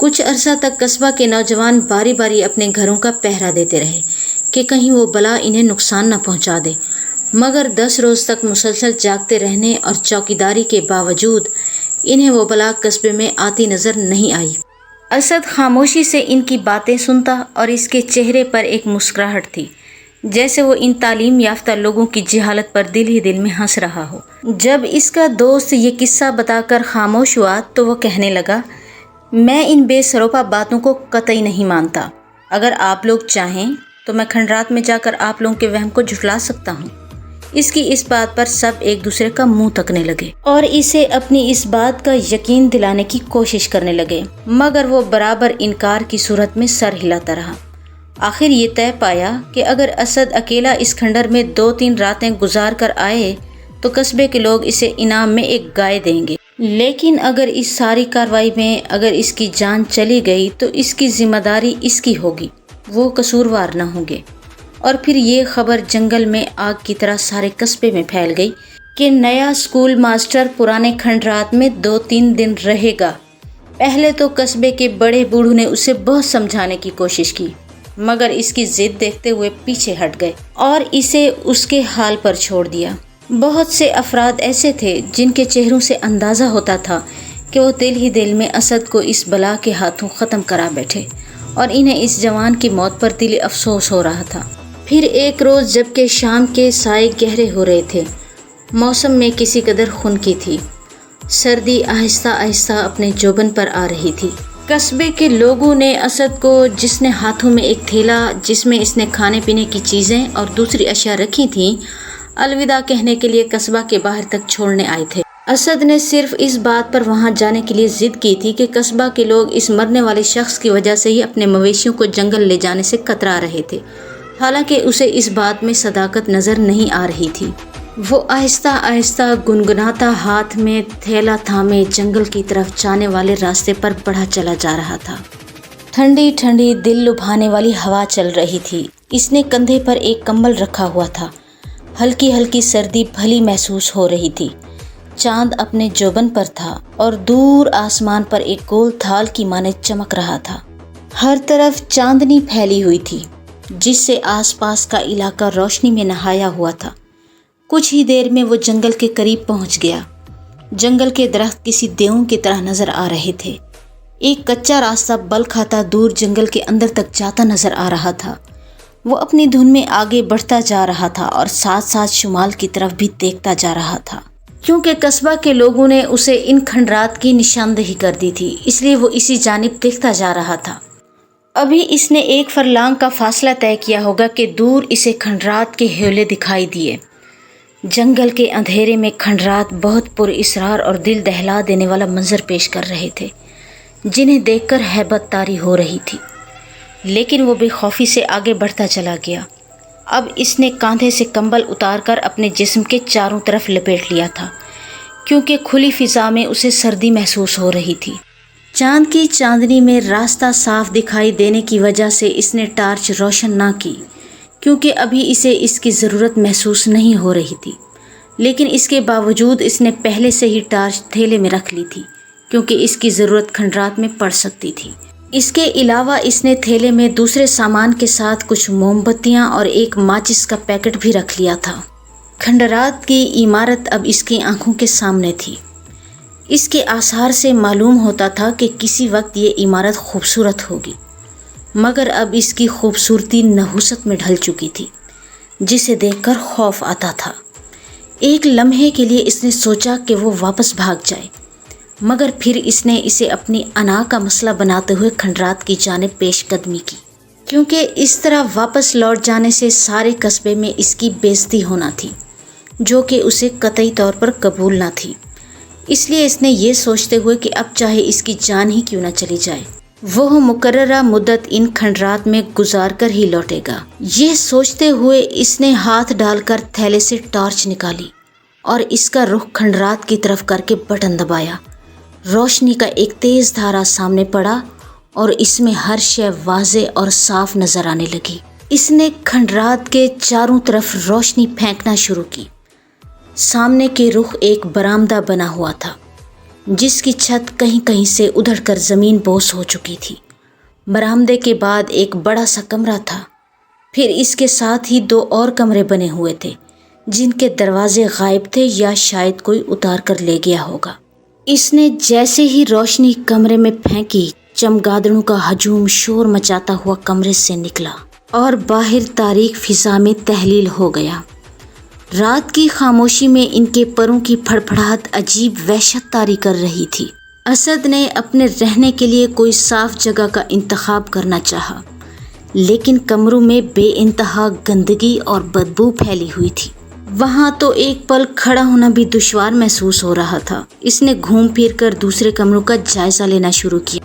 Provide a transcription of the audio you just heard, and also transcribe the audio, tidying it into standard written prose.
कुछ अरसा तक कस्बा के नौजवान बारी बारी अपने घरों का पहरा देते रहे कि कहीं वो बला इन्हें नुकसान न पहुंचा दे, मगर 10 रोज़ तक मुसलसल जागते रहने और चौकीदारी के बावजूद इन्हें वो बला कस्बे में आती नज़र नहीं आई। असद खामोशी से इनकी बातें सुनता और इसके चेहरे पर एक मुस्कुराहट थी, जैसे वो इन तालीम याफ्ता लोगों की जहालत पर दिल ही दिल में हंस रहा हो। जब इसका दोस्त ये किस्सा बताकर खामोश हुआ तो वो कहने लगा, मैं इन बेसरोपा बातों को कतई नहीं मानता। अगर आप लोग चाहें तो मैं खंडरात में जाकर आप लोगों के वहम को झुठला सकता हूँ। इसकी इस बात पर सब एक दूसरे का मुंह तकने लगे और इसे अपनी इस बात का यकीन दिलाने की कोशिश करने लगे, मगर वो बराबर इनकार की सूरत में सर हिलाता रहा। आखिर ये तय पाया कि अगर असद अकेला इस खंडर में 2-3 रातें गुजार कर आए तो कस्बे के लोग इसे इनाम में एक गाय देंगे, लेकिन अगर इस सारी कार्रवाई में अगर इसकी जान चली गई तो इसकी जिम्मेदारी इसकी होगी, वो कसूरवार न होंगे। और फिर ये खबर जंगल में आग की तरह सारे कस्बे में फैल गई कि नया स्कूल मास्टर पुराने खंडरात में 2-3 दिन रहेगा। पहले तो कस्बे के बड़े बूढ़ों ने उसे बहुत समझाने की कोशिश की, मगर इसकी जिद देखते हुए पीछे हट गए और इसे उसके हाल पर छोड़ दिया। बहुत से अफराद ऐसे थे जिनके चेहरों से अंदाज़ा होता था कि वो दिल ही दिल में असद को इस बला के हाथों ख़त्म करा बैठे और इन्हें इस जवान की मौत पर दिली अफसोस हो रहा था। फिर एक रोज़ जबकि शाम के साए गहरे हो रहे थे, मौसम में किसी कदर खुनकी थी, सर्दी आहिस्ता आहिस्ता अपने जोबन पर आ रही थी। कस्बे के लोगों ने असद को, जिसने हाथों में एक थैला जिसमें इसने खाने पीने की चीज़ें और दूसरी अशिया रखी थीं, अलविदा कहने के लिए कस्बा के बाहर तक छोड़ने आए थे। असद ने सिर्फ इस बात पर वहां जाने के लिए जिद की थी कि कस्बा के लोग इस मरने वाले शख्स की वजह से ही अपने मवेशियों को जंगल ले जाने से कतरा रहे थे। हालांकि उसे इस बात में सदाकत नज़र नहीं आ रही थी। वो आहिस्ता आहिस्ता गुनगुनाता हाथ में थैला थामे जंगल की तरफ जाने वाले रास्ते पर बढ़ा चला जा रहा था। ठंडी ठंडी दिल लुभाने वाली हवा चल रही थी। इसने कंधे पर एक कंबल रखा हुआ था। हल्की हल्की सर्दी भली महसूस हो रही थी। चांद अपने जोबन पर था और दूर आसमान पर एक गोल थाल की माने चमक रहा था। हर तरफ चांदनी फैली हुई थी, जिससे आसपास का इलाका रोशनी में नहाया हुआ था। कुछ ही देर में वो जंगल के करीब पहुंच गया। जंगल के दरख्त किसी देवों की तरह नजर आ रहे थे। एक कच्चा रास्ता बल खाता दूर जंगल के अंदर तक जाता नजर आ रहा था। वो अपनी धुन में आगे बढ़ता जा रहा था और साथ साथ शुमाल की तरफ भी देखता जा रहा था। क्योंकि कस्बा के लोगों ने उसे इन खंडरात की निशानदेही कर दी थी, इसलिए वो इसी जानिब देखता जा रहा था। अभी इसने 1 फरलांग का फासला तय किया होगा कि दूर इसे खंडरात के हेले दिखाई दिए। जंगल के अंधेरे में खंडरात बहुत पुरइसरार और दिल दहला देने वाला मंजर पेश कर रहे थे, जिन्हें देखकर हैबत तारी हो रही थी। लेकिन वो बेखौफी से आगे बढ़ता चला गया। अब इसने कांधे से कंबल उतारकर अपने जिस्म के चारों तरफ लपेट लिया था, क्योंकि खुली फिजा में उसे सर्दी महसूस हो रही थी। चांद की चांदनी में रास्ता साफ दिखाई देने की वजह से इसने टार्च रोशन ना की, क्योंकि अभी इसे इसकी ज़रूरत महसूस नहीं हो रही थी। लेकिन इसके बावजूद इसने पहले से ही टार्च थैले में रख ली थी, क्योंकि इसकी ज़रूरत खंडरात में पड़ सकती थी। इसके अलावा इसने थैले में दूसरे सामान के साथ कुछ मोमबत्तियाँ और एक माचिस का पैकेट भी रख लिया था। खंडरात की इमारत अब इसकी आंखों के सामने थी। इसके आसार से मालूम होता था कि किसी वक्त ये इमारत खूबसूरत होगी, मगर अब इसकी खूबसूरती नहुसत में ढल चुकी थी, जिसे देखकर खौफ आता था। एक लम्हे के लिए इसने सोचा कि वो वापस भाग जाए, मगर फिर इसने इसे अपनी अना का मसला बनाते हुए खंडरात की जानिब पेशकदमी की, क्योंकि इस तरह वापस लौट जाने से सारे कस्बे में इसकी बेइज्जती होना थी, जो कि उसे कतई तौर पर कबूल ना थी। इसलिए इसने ये सोचते हुए कि अब चाहे इसकी जान ही क्यों न चली जाए, वह मुकर्ररा मुद्दत इन खंडरात में गुजार कर ही लौटेगा। ये सोचते हुए इसने हाथ डालकर थैले से टॉर्च निकाली और इसका रुख खंडरात की तरफ करके बटन दबाया। रोशनी का एक तेज धारा सामने पड़ा और इसमें हर शय वाज़े और साफ नजर आने लगी। इसने खंडरात के चारों तरफ रोशनी फेंकना शुरू की। सामने के रुख एक बरामदा बना हुआ था। جس کی چھت کہیں کہیں سے ادھڑ کر زمین بوس ہو چکی تھی۔ برآمدے کے بعد ایک بڑا سا کمرہ تھا، پھر اس کے ساتھ ہی 2 اور کمرے بنے ہوئے تھے جن کے دروازے غائب تھے یا شاید کوئی اتار کر لے گیا ہوگا۔ اس نے جیسے ہی روشنی کمرے میں پھینکی، چمگادڑوں کا ہجوم شور مچاتا ہوا کمرے سے نکلا اور باہر تاریک فضا میں تحلیل ہو گیا۔ رات کی خاموشی میں ان کے پروں کی پھڑپھڑاہٹ عجیب وحشت طاری کر رہی تھی۔ اسد نے اپنے رہنے کے لیے کوئی صاف جگہ کا انتخاب کرنا چاہا، لیکن کمروں میں بے انتہا گندگی اور بدبو پھیلی ہوئی تھی۔ وہاں تو ایک پل کھڑا ہونا بھی دشوار محسوس ہو رہا تھا۔ اس نے گھوم پھر کر دوسرے کمروں کا جائزہ لینا شروع کیا۔